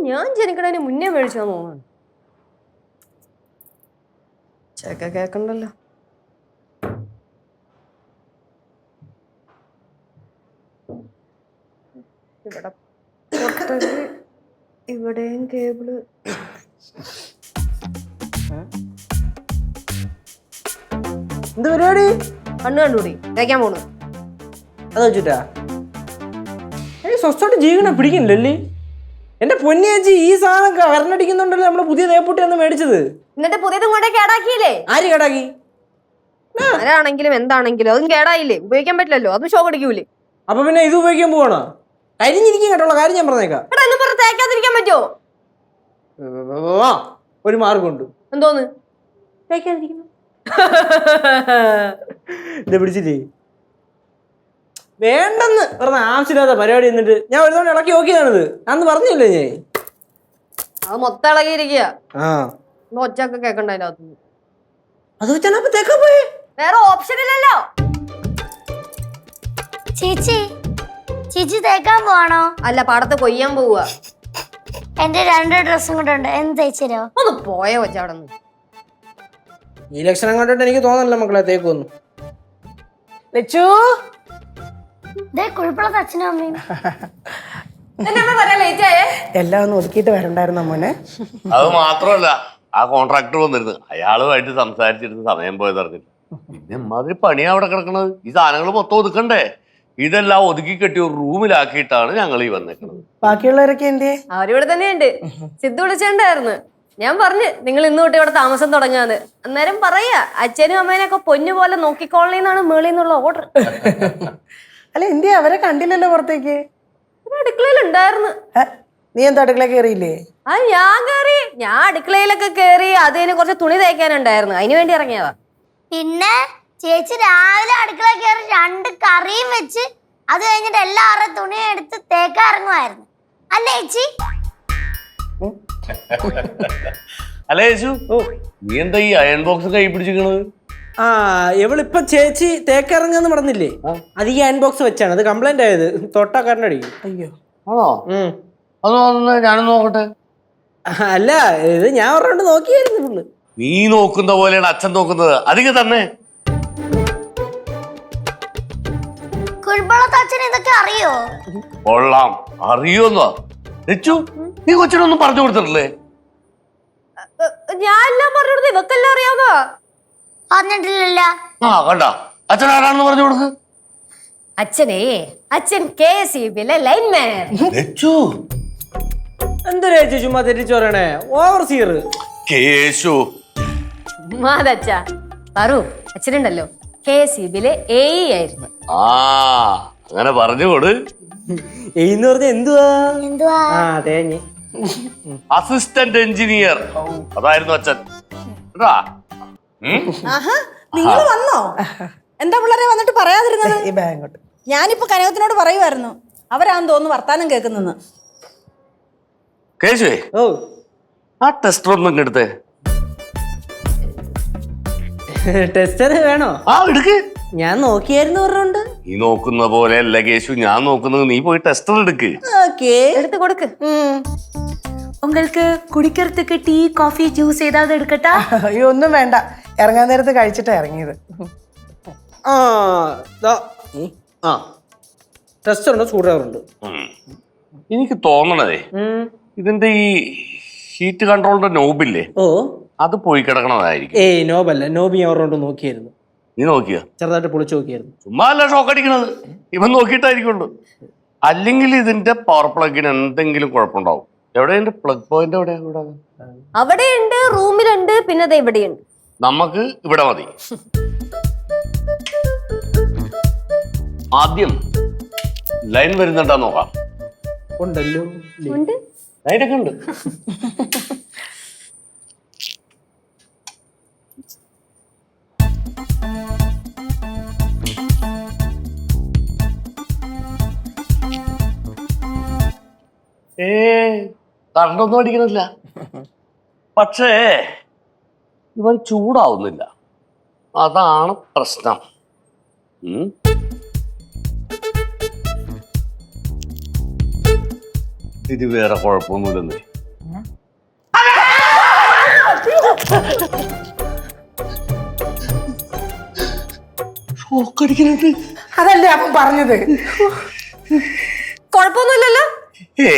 ഞാൻ ജനിക്കണതിന് മുന്നേ മേടിച്ചാന്ന് തോന്നുന്നു. ചെക്ക കേക്കണ്ടല്ലോ. ഇവിടെ ഇവിടെയും കേബിള്. എന്ത് പരിപാടി? കണ്ണു കണ്ടുകൂടി തേക്കാൻ പോണു. അത് വെച്ചിട്ടാ സ്വസ്ഥമായിട്ട് ജീവിക്കണ പിടിക്കണില്ലല്ലേ? എന്റെ പൊന്നിയേച്ചി, ഈ സാധനം കരണ്ടടിക്കുന്നുണ്ടല്ലോ. നമ്മള് പുതിയ തേപ്പൂട്ടി ഒന്ന് മേടിച്ചത്. എന്നിട്ട് പുതിയതും കൊണ്ടേ കേടാക്കിയില്ലേ? ആര് കേടാക്കി? ആരാണെങ്കിലും എന്താണെങ്കിലും അതും കേടായില്ലേ? ഉപയോഗിക്കാൻ പറ്റില്ലല്ലോ, അതും ഷോക്ക് അടിക്കൂലേ? അപ്പൊ പിന്നെ ഇത് ഉപയോഗിക്കാൻ പോവാണോ? കരിഞ്ഞിരിക്കും കേട്ടോളൂ, കാര്യം ഞാൻ പറഞ്ഞേക്കാം. തേക്കാതിരിക്കാൻ പറ്റുമോ? ഒരു മാർഗമുണ്ട്. എന്തോന്ന്? തേക്കാതിരിക്കുന്നു. ഇത് പിടിച്ചില്ലേ? വേണ്ടെന്ന് പറഞ്ഞ ആവശ്യമില്ലാത്ത പരിപാടി. എന്നിട്ട് ഞാൻ ഒരു തവണ ഇളക്കി നോക്കിയതാണിത്. അന്ന് പറഞ്ഞില്ലേ ഞാൻ? അത് മൊത്തം ഇളകിയിരിക്കുക. ആ, ഒച്ചൊക്കെ കേക്കണ്ട അതിനകത്ത്. അത് വെച്ചാ തേക്കാൻ പോയേ. വേറെ ഓപ്ഷൻ ഇല്ലല്ലോ. ചേച്ചി ചേച്ചി തേക്കാൻ പോവാണോ? അല്ല, പാടത്ത് കൊയ്യാൻ പോവുക. എന്റെ 2 ഡ്രസ്സും കൂടെ ഉണ്ട്, എന്ന് തേച്ചരോ? ഒന്ന് പോയ കൊച്ചാടന്ന്. ഈ ലക്ഷണം കണ്ടിട്ട് എനിക്ക് തോന്നല്ല മക്കളെ തേക്കൊന്നു. കുഴപ്പമുള്ള അച്ഛനും അമ്മയും എല്ലാം ഒന്ന് ഒതുക്കിയിട്ട് വരണ്ടായിരുന്ന മോനെ. അത് മാത്രമല്ല, ആ കോൺട്രാക്ടർ വന്നിരുന്നു. അയാളുമായിട്ട് സംസാരിച്ചിരുന്ന സമയം പോയതറിഞ്ഞില്ല. പിന്നെ മാതിരി പണിയാ അവിടെ കിടക്കണത്. ഈ സാധനങ്ങൾ മൊത്തം ഒതുക്കണ്ടേ? ഇതെല്ലാം ഒതുക്കി കെട്ടി ഒരു റൂമിലാക്കിയിട്ടാണ് ഞങ്ങൾ ഈ വന്നേക്കുന്നത്. ബാക്കിയുള്ളവരൊക്കെ എന്തേ? അവരിവിടെ തന്നെയുണ്ട്. സിദ്ധു വിളിച്ചിട്ടുണ്ടായിരുന്നു. ഞാൻ പറഞ്ഞു നിങ്ങൾ ഇന്ന് തൊട്ട് ഇവിടെ താമസം തുടങ്ങാന്ന്. അന്നേരം പറയാ അച്ഛനും അമ്മേനൊക്കെ പൊന്നു പോലെ നോക്കിക്കോളേന്നാണ് മേളിൽ നിന്നുള്ള ഓർഡർ. അല്ല, എന്തേ അവരെ കണ്ടില്ലല്ലോ പുറത്തേക്ക്? അടുക്കളയിലുണ്ടായിരുന്നു. നീ എന്താ അടുക്കള കയറിയില്ലേ? ഞാൻ അടുക്കളയിലൊക്കെ കേറി അതിന് കുറച്ച് തുണി തേക്കാനുണ്ടായിരുന്നു, അതിന് വേണ്ടി ഇറങ്ങിയതാ. പിന്നെ ചേച്ചി രാവിലെ അടുക്കള കയറി 2 കറിയും വെച്ച് അത് കഴിഞ്ഞിട്ട് എല്ലാവരുടെ തുണി എടുത്ത് തേക്കാൻ ഇറങ്ങുമായിരുന്നു അല്ലേ ചേച്ചി? അല്ലേ യേശു, നീ എന്താ ഈ അയൺ ബോക്സ് കൈ പിടിച്ചിരിക്കണത്? ആ, ഇവളിപ്പൊ ചേച്ചി തേക്കിറങ്ങാന്ന് പറഞ്ഞില്ലേ, അത് ഈ അയൺ ബോക്സ് വെച്ചാണ്. അത് കംപ്ലൈന്റ് ആയത്. തൊട്ടാ കരണ്ടടിക്കും. അയ്യോ, ആണോ? അതൊന്ന് ഞാനും നോക്കട്ടെ. അല്ല, ഇത് ഞാൻ പറഞ്ഞോണ്ട് നോക്കിയായിരുന്നു ഫുള്ള്. നീ നോക്കുന്ന പോലെയാണ് അച്ഛൻ നോക്കുന്നത്. അധികം തന്നെ. കുഴപ്പമുള്ള അച്ഛൻ ഇതൊക്കെ അറിയോ? കൊള്ളാം, അറിയോന്നോ? രച്ചു, നീ കൊച്ചിനൊന്നും പറഞ്ഞു കൊടുത്തിട്ടില്ലേ? ഞാൻ എല്ലാം പറഞ്ഞു കൊടുത്തു. ഇവക്കെല്ലാം അറിയാവുന്നോ? പറഞ്ഞിട്ടില്ലല്ല. ആ, കണ്ട, അച്ഛൻ ആരാണെന്ന് പറഞ്ഞു കൊടുക്ക്. അച്ഛൻ KSEBിലെ ലൈൻമാൻ. എന്താ ചേച്ചി ചുമ്മാ തെറ്റിച്ചു പറയണേ? ഓവർ സീർ കേശു. മാതച്ചാ പറു, അച്ഛനുണ്ടല്ലോ KSEBിലെ AE ആയിരുന്നു. ആ, അങ്ങനെ പറഞ്ഞുകൊട്. എന്ന് പറഞ്ഞ എന്തുവാ? എന്തുവാ? ആ, തേങ്ങ അസിസ്റ്റന്റ് എഞ്ചിനീയർ അതായിരുന്നു അച്ഛൻ. നിങ്ങൾ വന്നോ? എന്താ പിള്ളേരെ വന്നിട്ട് പറയാതിരുന്നത്? ഈ ബാങ്കോട്ട് ഞാനിപ്പോ കനകത്തിനോട് പറയുമായിരുന്നു, അവരാന്ന് തോന്നുന്നു വർത്താനം കേൾക്കുന്നെന്ന്. കേശുവേ, ഓ, ആ ടെസ്റ്റർ ഒന്നും എടുത്തേ. ടെസ്റ്റർ വേണോ? ആ, എടുക്ക്. ഞാൻ നോക്കിയായിരുന്നു പറഞ്ഞോണ്ട്. നീ നോക്കുന്ന പോലെ അല്ല കേശു ഞാൻ നോക്കുന്നത്. നീ പോയി ടെസ്റ്റർ എടുക്ക്. എടുത്ത് കൊടുക്ക്. உங்களுக்கு குடிக்கிறதுக்கு டீ காஃபி ஜூஸ் ஏதாவது எடுக்கட்டா? അയ്യോ, ഒന്നും വേണ്ട. ഇറങ്ങാൻ നേരത്ത് കഴിച്ചിട്ടാ ഇറങ്ങിയത്. ആ, ടെസ്റ്റർ ഉണ്ട്, സ്ക്രൂ ഡ്രൈവർ ഉണ്ട്. എനിക്ക് തോന്നണതേ, ഇതിന്റെ ഈ ഹീറ്റ് കൺട്രോളിന്റെ നോബില്ലേ, ഓ, അത് പോയി കിടക്കണതായിരിക്കും. ഏയ്, നോബല്ല. നോബ് ഞാൻ പറഞ്ഞോണ്ട് നോക്കിയായിരുന്നു. നീ നോക്കിയ? ചെറുതായിട്ട് പൊളിച്ചു നോക്കിയായിരുന്നു. ചുമ്മാ അല്ല ഷോക്ക് അടിക്കണത്, ഇവൻ നോക്കിയിട്ടായിരിക്കുള്ളൂ. അല്ലെങ്കിൽ ഇതിന്റെ പവർ പ്ലഗിന് എന്തെങ്കിലും കുഴപ്പമുണ്ടാവും. എവിടെ പ്ലഗ് പോയിന്റ്? എവിടെയാ? അവിടെയുണ്ട്, റൂമിലുണ്ട്, പിന്നെ അത് ഇവിടെയുണ്ട്. നമുക്ക് ഇവിടെ മതി. ആദ്യം ലൈൻ വരുന്നുണ്ടാ നോക്കാം. ഉണ്ടല്ലോ, ലൈനൊക്കെ ഉണ്ട്. കറണ്ടൊന്നും അടിക്കണില്ല. പക്ഷേ ഇവൻ ചൂടാവുന്നില്ല, അതാണ് പ്രശ്നം. ഇത് വേറെ കുഴപ്പമൊന്നുമില്ലെന്ന്. അതല്ലേ അവൻ പറഞ്ഞത്. കുഴപ്പമൊന്നുമില്ലല്ലോ. ഏ